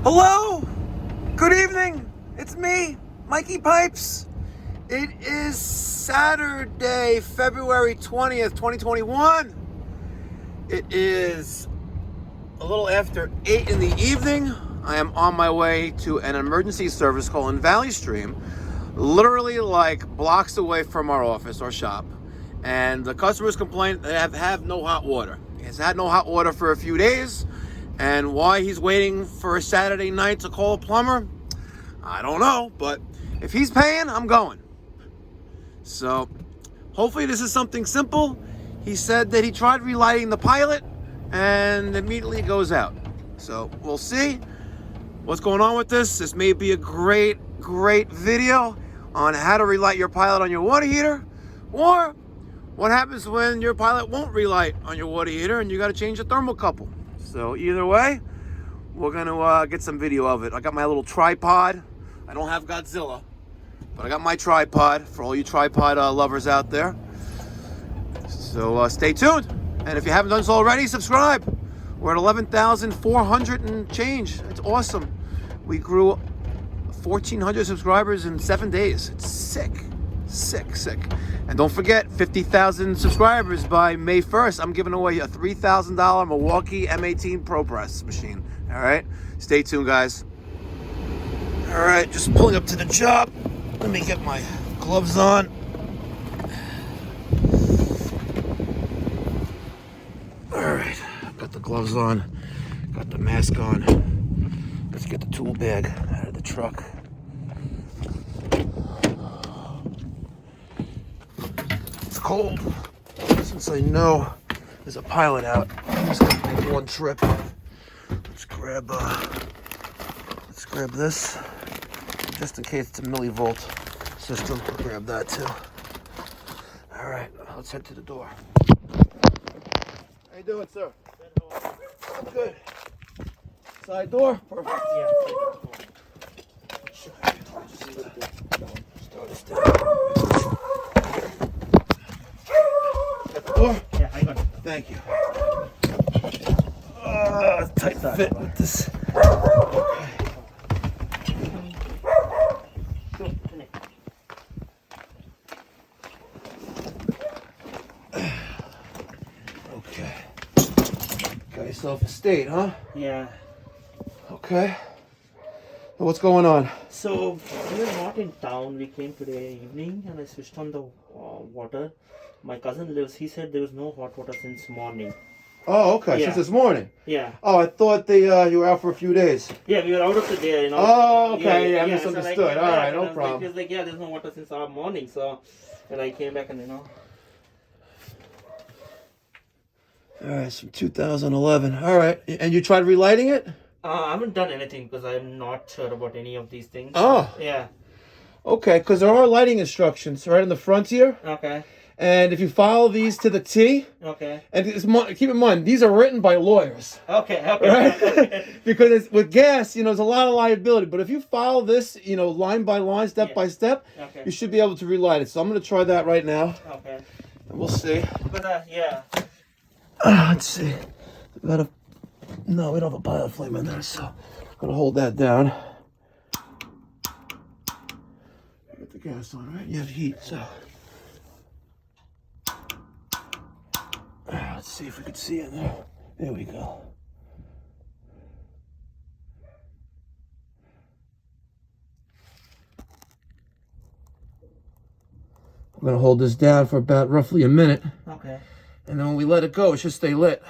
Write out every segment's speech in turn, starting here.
Hello, good evening, it's me, Mikey Pipes. It is Saturday, February 20th, 2021. It is a little after 8 in the evening. I am on my way to an emergency service call in Valley Stream, literally like blocks away from our office or shop. And the customers complain they have no hot water. He has had no hot water for a few days. And why he's waiting for a Saturday night to call a plumber, I don't know. But if he's paying, I'm going. So hopefully this is something simple. He said that he tried relighting the pilot and immediately it goes out. So we'll see what's going on with this. This may be a great video on how to relight your pilot on your water heater, or what happens when your pilot won't relight on your water heater and you got to change the thermocouple. So either way, we're gonna get some video of it. I got my little tripod. I don't have Godzilla, but I got my tripod for all you tripod lovers out there. So stay tuned. And if you haven't done so already, subscribe. We're at 11,400 and change. It's awesome. We grew 1,400 subscribers in 7 days. It's sick. And don't forget, 50,000 subscribers by May 1st. I'm giving away a $3,000 Milwaukee M18 Pro Press machine. All right, stay tuned, guys. All right, just pulling up to the job. Let me get my gloves on. All right, got the gloves on, got the mask on. Let's get the tool bag out of the truck. Cold. Since I know there's a pilot out, I'm just gonna make one trip. Let's grab this, just in case it's a millivolt system. I'll grab that too. All right, let's head to the door. How you doing, sir? I'm good. Side door, perfect. Yeah. Start this down. Yeah, I got it. Thank you. Tight fit with this. Okay. Got yourself a state, huh? Yeah. Okay. What's going on? So we were not in town. We came today evening, and I switched on the water. My cousin lives. He said there was no hot water since morning. Oh, okay. Yeah. Since this morning. Yeah. Oh, I thought you were out for a few days. Yeah, we were out of the day, you know. Oh, okay. Yeah, So misunderstood. I came All back right, and no I was problem. He was like, yeah, there's no water since our morning. So, and I came back and All right, it's from 2011. All right, and you tried relighting it? I haven't done anything because I'm not sure about any of these things. Oh. Yeah. Okay, because there are lighting instructions right in the front here. Okay. And if you follow these to the T, Okay. and keep in mind, these are written by lawyers. Okay. Right? Because with gas, there's a lot of liability. But if you follow this, line by line, step by step, Okay. you should be able to relight it. So I'm going to try that right now. Okay. And we'll see. But yeah. Let's see. No, we don't have a pilot flame in there, so I'm going to hold that down. Get the gas on, right? You have heat, so. Let's see if we can see it there. There we go. I'm going to hold this down for about roughly a minute. Okay. And then when we let it go, it should stay lit.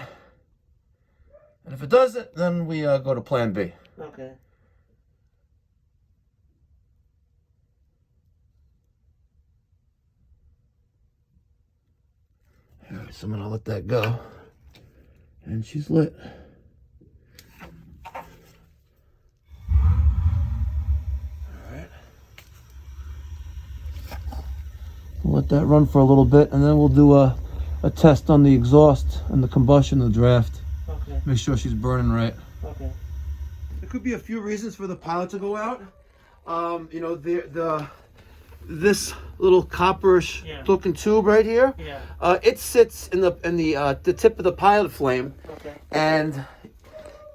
And if it doesn't, then we go to plan B. Okay. All right, so I'm going to let that go. And she's lit. We'll let that run for a little bit, and then we'll do a test on the exhaust and the combustion of the draft. Okay. Make sure she's burning right. Okay. There could be a few reasons for the pilot to go out. This little copperish looking tube right here. Yeah. It sits in the tip of the pilot flame, Okay. and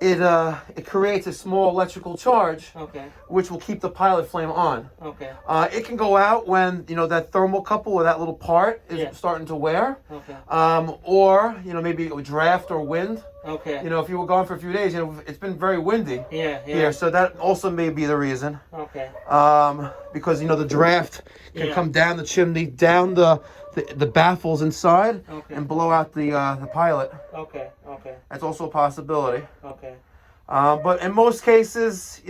it creates a small electrical charge, Okay. which will keep the pilot flame on. Okay. It can go out when that thermocouple or that little part is starting to wear, Okay. or maybe a draft or wind. Okay. If you were gone for a few days, it's been very windy here, so that also may be the reason. Okay. Because the draft can come down the chimney, down the baffles inside, and blow out the pilot. Okay. Okay. That's also a possibility. Okay. But in most cases,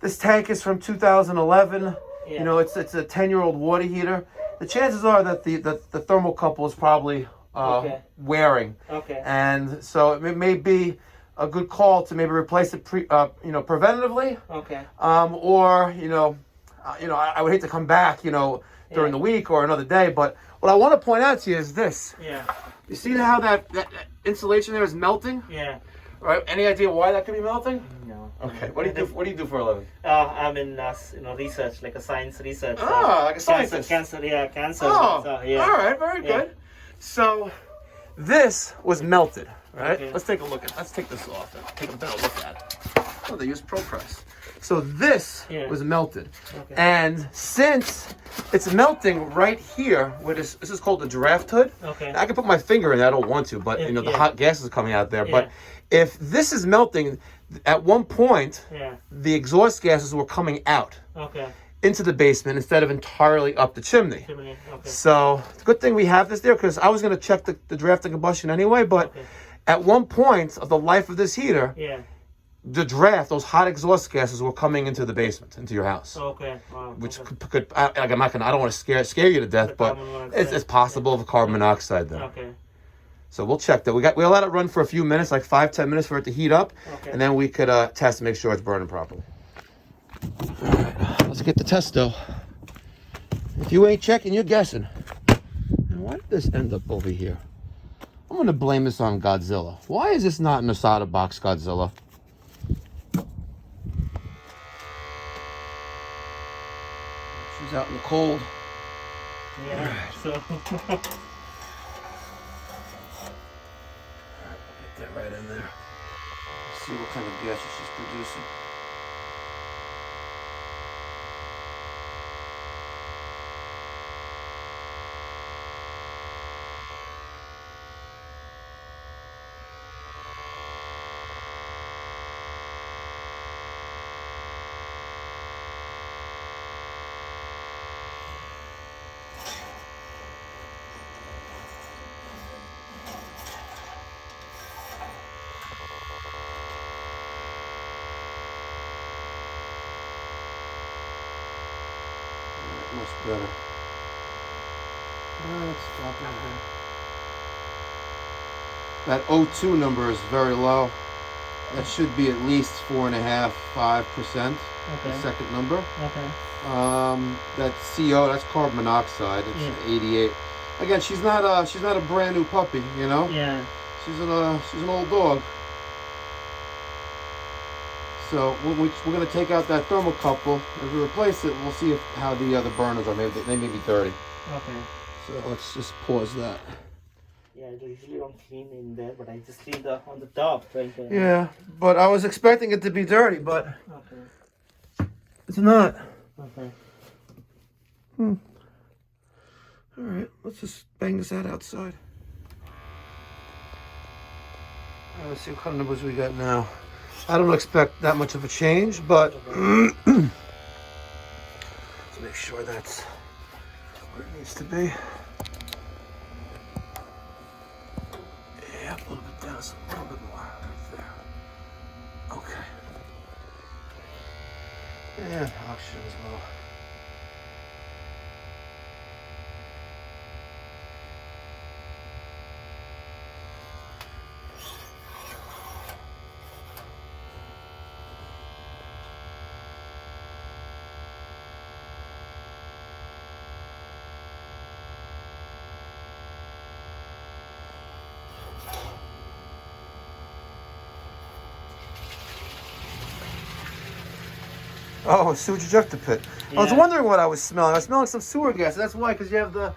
this tank is from 2011. Yeah. It's a 10-year-old water heater. The chances are that the thermocouple is probably wearing. Okay. And so it may be a good call to maybe replace it preventatively. Okay. Or I would hate to come back during the week or another day, but what I want to point out to you is this. Yeah. You see how that insulation there is melting? Yeah. Right. Any idea why that could be melting? No. Okay. What do you do for a living? I'm in research, like a science research. Like a scientist. Cancer. Oh. So, yeah. All right. Very good. So this was melted. Right. Okay. Let's take this off and take a better look at it. Oh, they use ProPress. So this was melted, and since it's melting right here, where this is called the draft hood. Okay. I can put my finger in it. I don't want to, but the hot gas is coming out there. But if this is melting, at one point, the exhaust gases were coming out into the basement instead of entirely up the chimney. Okay. So it's a good thing we have this there, because I was going to check the draft and combustion anyway. But at one point of the life of this heater. The draft, those hot exhaust gases were coming into the basement, into your house. Okay. Wow. Which could I don't want to scare you to death, but it's possible of carbon monoxide there. Okay. So we'll check that. We'll let it run for a few minutes, like 5-10 minutes for it to heat up, and then we could test to make sure it's burning properly. All right, let's get the test though. If you ain't checking, you're guessing. And why did this end up over here? I'm gonna blame this on Godzilla. Why is this not in a solder box, Godzilla? She's out in the cold. Yeah. Right. So. Alright, get that right in there. Let's see what kind of gases she's producing. Much better. Let's stop right there. That O2 number is very low. That should be at least 4.5–5%. The second number. Okay. That CO, that's carbon monoxide. It's 88. Again, she's not a brand new puppy, Yeah. She's an old dog. So we're going to take out that thermocouple. As we replace it, we'll see how the burners are. Maybe they may be dirty. Okay. So let's just pause that. Yeah, I usually don't clean in there, but I just clean on the top right there. Yeah, but I was expecting it to be dirty, but it's not. Okay. All right, let's just bang this out outside. All right, let's see what kind of numbers we got now. I don't expect that much of a change, but let's make sure that's where it needs to be. Yeah, a little bit down, a little bit more right there. Okay. And oxygen as well. Oh, a sewage ejector pit. Yeah. I was wondering what I was smelling. I was smelling some sewer gas. That's why, because you have that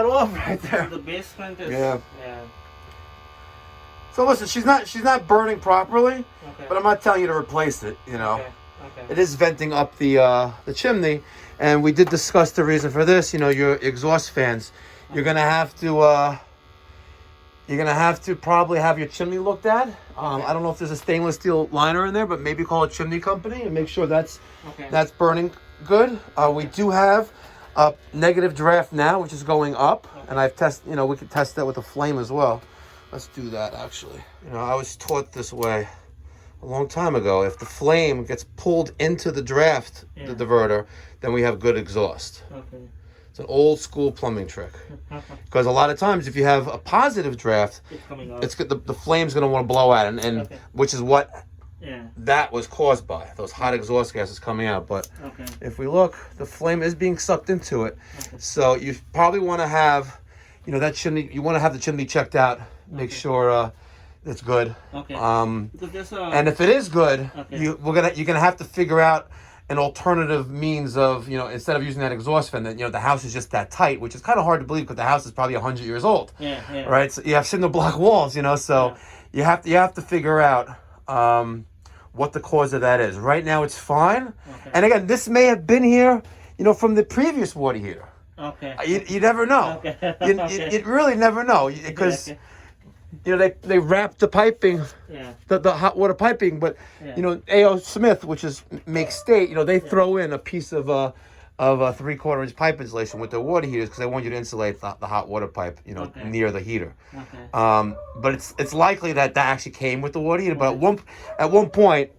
off right there. The basement is... Yeah. So listen, she's not burning properly, Okay. but I'm not telling you to replace it. You know, Okay. it is venting up the chimney, and we did discuss the reason for this. You know, your exhaust fans, you're gonna have to probably have your chimney looked at. I don't know if there's a stainless steel liner in there, but maybe call a chimney company and make sure that's burning good. We do have a negative draft now, which is going up, and I've tested. You know, we could test that with a flame as well. Let's do that actually. You know, I was taught this way a long time ago. If the flame gets pulled into the draft, the diverter, then we have good exhaust. Okay. It's an old school plumbing trick. Because a lot of times, if you have a positive draft, It's coming out. it's the flame's going to want to blow out, and which is what that was caused by, those hot exhaust gases coming out. But if we look, the flame is being sucked into it. So you probably want to have, you know, that chimney. You want to have the chimney checked out. Make sure it's good. Because and if it is good, you're gonna have to figure out an alternative means of, you know, instead of using that exhaust fan, that, you know, the house is just that tight, which is kind of hard to believe because the house is probably 100 years old. Right. So you have cinder block walls, you know, so you have to figure out what the cause of that is. Right now it's fine. And again, this may have been here, you know, from the previous water heater. You never know. You really never know, because you know they wrap the piping, the hot water piping, but you know, A.O. Smith, which is make state, you know, they throw in a piece of a 3/4 inch pipe insulation with their water heaters because they want you to insulate the hot water pipe, you know, near the heater. But it's likely that actually came with the water heater. But at one point,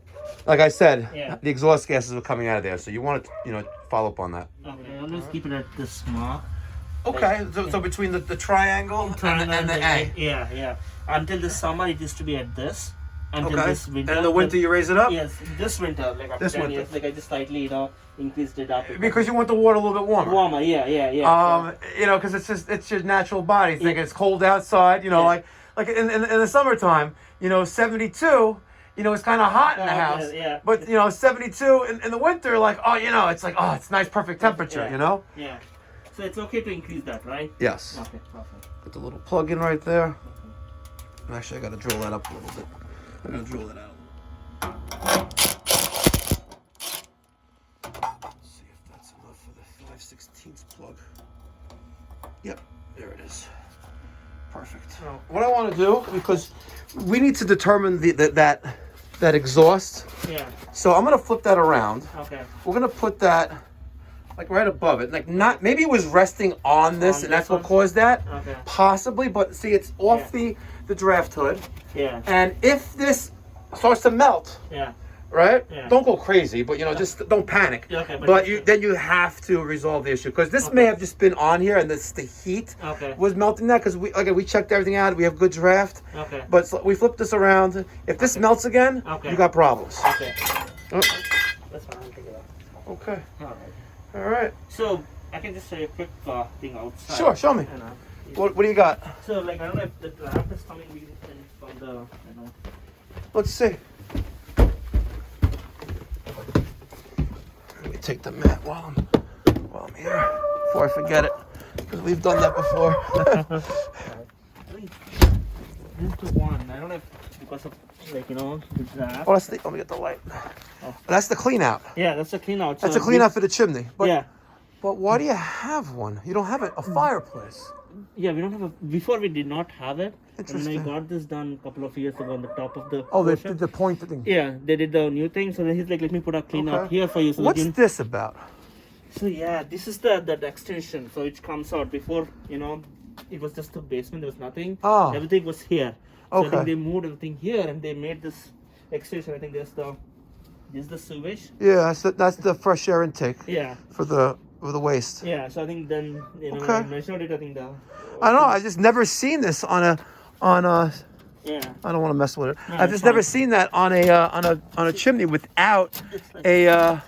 like I said, the exhaust gases were coming out of there, so you want to, you know, follow up on that. I'll just keep it at this mark. Okay, so between the triangle and the A. Yeah. Until this summer, it used to be at this. Until this winter. And in the winter, you raise it up? Yes, this winter, like after 10 years, like I just slightly, you know, increased it up. Because you want the water a little bit warmer. Warmer, yeah. You know, because it's your natural body. Think it's cold outside, you know, like in the summertime, you know, 72. You know, it's kind of hot in the house, but you know, 72 in the winter, like, oh, you know, it's like, oh, it's nice, perfect temperature, you know? Yeah. So it's okay to increase that, right? Yes. Okay, perfect. Put the little plug in right there. Actually, I got to drill that up a little bit. I'm going to drill it out. Let's see if that's enough for the 5/16 plug. Yep, there it is. Perfect. So what I want to do, because we need to determine that exhaust. Yeah. So I'm going to flip that around. Okay. We're going to put that like right above it. Like not, maybe it was resting on this and that's what caused that. Okay. Possibly, but see, it's off the draft hood. Yeah. And if this starts to melt, right? Yeah. Don't go crazy, but you know, just don't panic. Okay, but then you have to resolve the issue, because this may have just been on here and the heat was melting that, because we checked everything out. We have good draft. Okay. But we flipped this around. If this melts again, you got problems. Okay. Oh. That's fine. I'll take it out. Okay. All All right. So I can just say a quick thing outside. Sure. Show me. What do you got? So like, I don't know if the draft is coming from the, you know. Let's see. Let me take the mat while I'm here before I forget it, because we've done that before. I think this is the one. I don't know if because of, like, you know, the draft. Oh, let me get the light. That's the clean out. Yeah, that's a clean out. That's a clean out for the chimney. But, But why do you have one? You don't have a fireplace. Yeah, we don't have a. Before we did not have it. Interesting. And I got this done a couple of years ago on the top of the. Oh, they did the pointed thing. Yeah, they did the new thing. So then he's like, let me put a clean out here for you. So what's this about? So yeah, this is the extension. So it comes out. Before, you know, it was just the basement. There was nothing. Oh. Everything was here. So Okay. I think they moved everything here and they made this extension. I think this is the sewage. Yeah, that's the fresh air intake. Yeah. For the waste. Yeah. So I think then, you know, Okay. I measured it. I think I don't know. I just never seen this on a. Yeah. I don't want to mess with it. No, I've just never seen that on a chimney without a.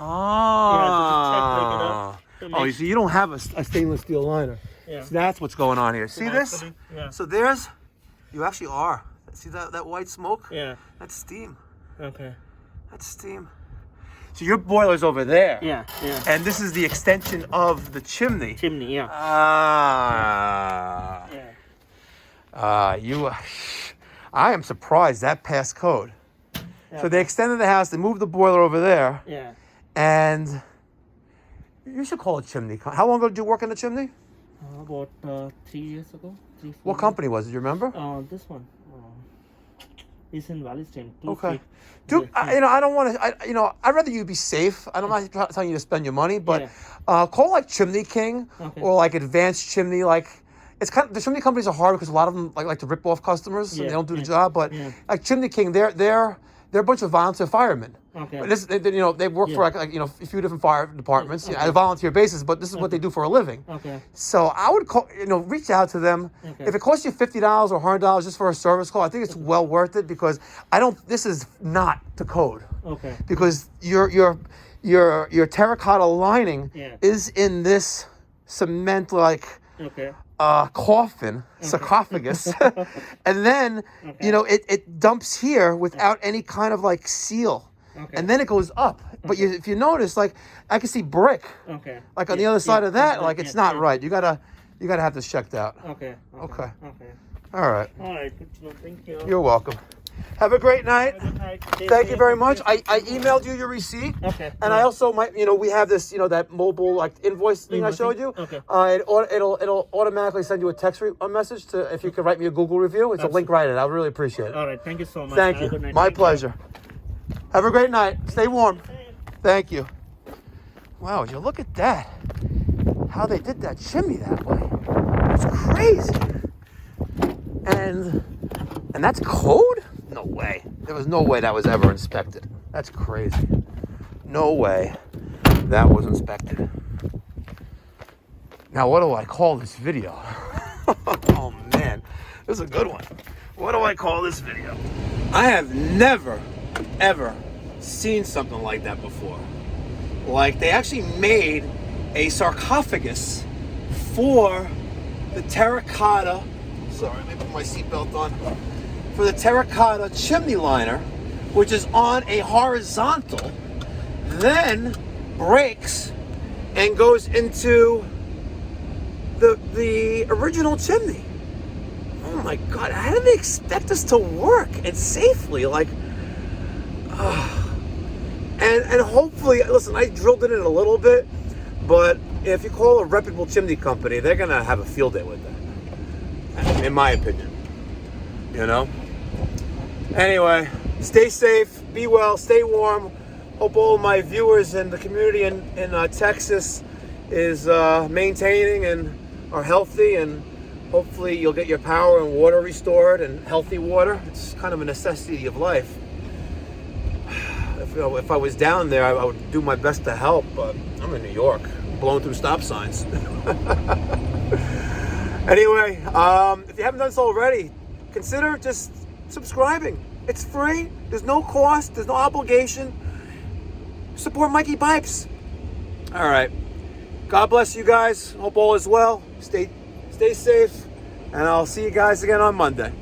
Oh, you see, you don't have a stainless steel liner. Yeah. So that's what's going on here. See this? Actually, yeah. So you actually are. See that white smoke? Yeah. That's steam. Okay. That's steam. So your boiler's over there. Yeah. Yeah. And this is the extension of the chimney. Chimney. Yeah. Ah. Yeah. You. I am surprised that passed code. Yeah. So they extended the house, they moved the boiler over there, Yeah. and you should call it Chimney. How long ago did you work in the chimney? About 3 years ago. 3-4 What company was it? Do you remember? This one. It's in Valley Stream. Okay. Dude, I don't want to, I'd rather you be safe. I'm not telling you to spend your money, but call like Chimney King or like Advanced Chimney. Like, it's kind of, the chimney companies are hard because a lot of them like to rip off customers and they don't do the job. But like Chimney King, they're a bunch of volunteer firemen. Okay. But they work for like a few different fire departments on a volunteer basis. But this is what they do for a living. Okay. So I would call, reach out to them. Okay. If it costs you $50 or $100 just for a service call, I think it's well worth it because this is not to code. Okay. Because your terracotta lining is in this cement coffin, sarcophagus, and then it dumps here without any kind of like seal, and then it goes up. But if you notice, like I can see brick, like on the other side of that, like it's not right. You gotta have this checked out. Okay. Okay. Okay. All right. All right. Good to know. Thank you. You're welcome. Have a great night. Good night. Thank you very much. I emailed you your receipt. Okay. And I also we have this, that mobile like invoice thing I showed you. Okay. It'll automatically send you a message to if you could write me a Google review. It's a link right in. I would really appreciate it. All right. Thank you so much. Thank Have a you. good night. My Thank pleasure. Have a great night. Stay warm. you. Thank you. Wow, would you look at that? How they did that chimney that way. That's crazy. And that's code? No way. There was no way that was ever inspected. That's crazy. No way that was inspected. Now, what do I call this video? Oh, man. This is a good one. What do I call this video? I have never, ever seen something like that before. Like, they actually made a sarcophagus for the terracotta. Sorry, let me put my seatbelt on. For the terracotta chimney liner, which is on a horizontal, then breaks and goes into the original chimney. Oh my God, how did they expect this to work and safely? Like, and hopefully, listen, I drilled it in a little bit, but if you call a reputable chimney company, they're gonna have a field day with that, in my opinion. Anyway, stay safe, be well, stay warm. Hope all my viewers and the community in Texas is maintaining and are healthy, and hopefully you'll get your power and water restored, and healthy water. It's kind of a necessity of life. If I was down there, I would do my best to help, but I'm in New York, blowing through stop signs. Anyway, if you haven't done so already, consider just subscribing. It's free. There's no cost. There's no obligation. Support Mikey Pipes. All right. God bless you guys. Hope all is well. Stay safe. And I'll see you guys again on Monday.